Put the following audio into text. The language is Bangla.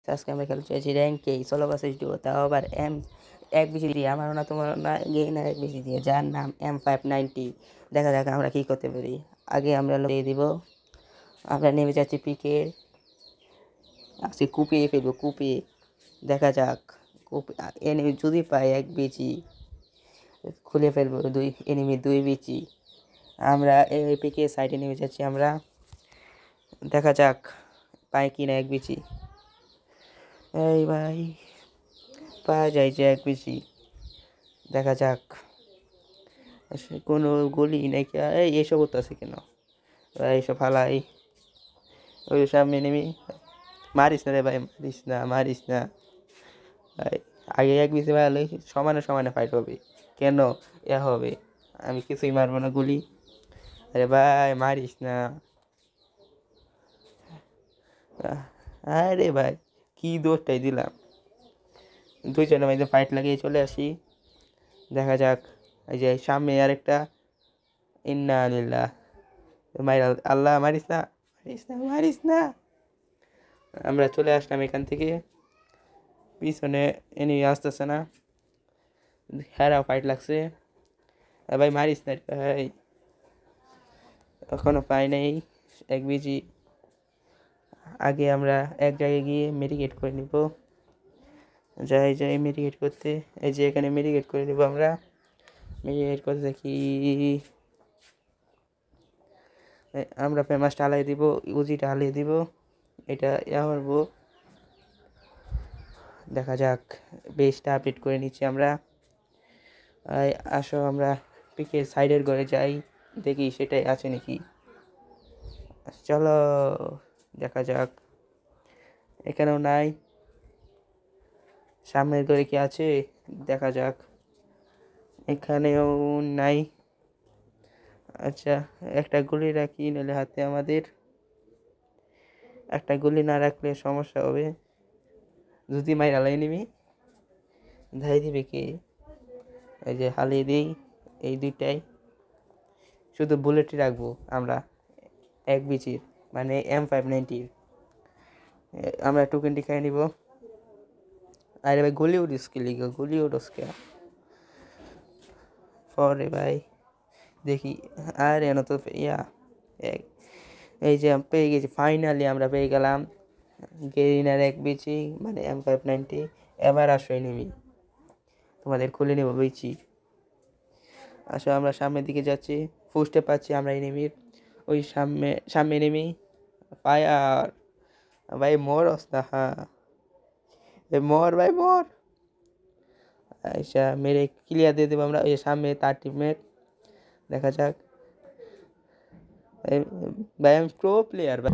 আজকে আমরা খেলতে চাইছি র্যাঙ্কে সোলো ভার্সেস ডুও, তাও আবার এক বেশি দিয়ে, আমারও না তোমার না গেইনার এক বেশি দিয়ে, যার নাম M590। দেখা যাক আমরা কী করতে পারি। আগে আমরা দিয়ে দিব, আমরা নেমে যাচ্ছি পিকে, আজকে কুপিয়ে ফেলবো, কুপিয়ে দেখা যাক। এনিমি যদি পাই এক বেচি খুলে ফেলবো, এনিমি দুই বেচি। আমরা এই পিকে সাইডে নেমে যাচ্ছি আমরা, দেখা যাক পাই কিনা এক বেচি। এই ভাই পাওয়া যায় যে এক বেশি, দেখা যাক। কোনো গলি নাকি এইসব আছে কেন, এইসব ফালাই। ওই সামনে নেমি, মারিস না রে ভাই, মারিস না, মারিস না ভাই। আগে এক বেশি ভালো, সমানে সমানে ফাইট হবে কেন, এ হবে। আমি কিছুই মারবো না গুলি। আরে ভাই মারিস না, আরে ভাই কি দোষটাই দিলাম। দুইজনের মধ্যে ফাইট লাগিয়ে চলে আসি, দেখা যাক। এই যে সামনে আরেকটা, ইন্না আলিল্লাহ, মাইর আল্লাহ, মারিস না, মারিস না, মারিস না। আমরা চলে আসলাম এখান থেকে, পিছনে এনিমি আসতেছে না, হ্যাঁ ফাইট লাগছে। ভাই মারিস না ভাই, এখনো পাই নাই এক বিজি। আগে আমরা এক জায়গায় গিয়ে মেডিকেট করে নিব, যাই যাই মেডিকেট করতে। এই যে এখানে মেডিকেট করে নিব আমরা, মেডিকেট করতে দেখি আমরা ফেমাসটা হালাই দিব, উজিটা হালিয়ে দিব, এটা করবো। দেখা যাক, বেসটা আপডেট করে নিচ্ছি আমরা। আসো আমরা পিকে সাইডের ঘরে যাই, দেখি সেটাই আছে নাকি। চলো দেখা যাক, এখানেও নাই। সামনের ঘরে কি আছে দেখা যাক, এখানেও নাই। আচ্ছা একটা গুলি রাখি, নাহলে হাতে আমাদের একটা গুলি না রাখলে সমস্যা হবে। যদি মাইর হালাই নিবি, ধাই দিবে কি? এই যে হালিয়ে দিই, এই দুইটাই শুধু বুলেটই রাখবো আমরা, এক বিচির মানে M590। আমরা টোকেনটি খাই নিব। আরে ভাই গুলি উঠিস কে লিখো, গুলি উঠোস কে পরে ভাই দেখি। আরে এন তো এই যে পেয়ে গেছি, ফাইনালি আমরা পেয়ে গেলাম গেরিনার এক বিচি মানে M590। এবার আসো নিবি, তোমাদের খুলে নেব বিচি। আসো আমরা সামনের দিকে যাচ্ছি, ফুস্টে পাচ্ছি আমরা এনিমির, ওই সামনে সামনে এনিমি। ফায়ার ভাই, মর অস্তা, হ্যাঁ মর ভাই মর। আচ্ছা মেরে ক্লিয়ার দিয়ে দেবো আমরা, ওই সামনে তার টিমমেট, দেখা যাক। ভাই আমি প্রো প্লেয়ার ভাই।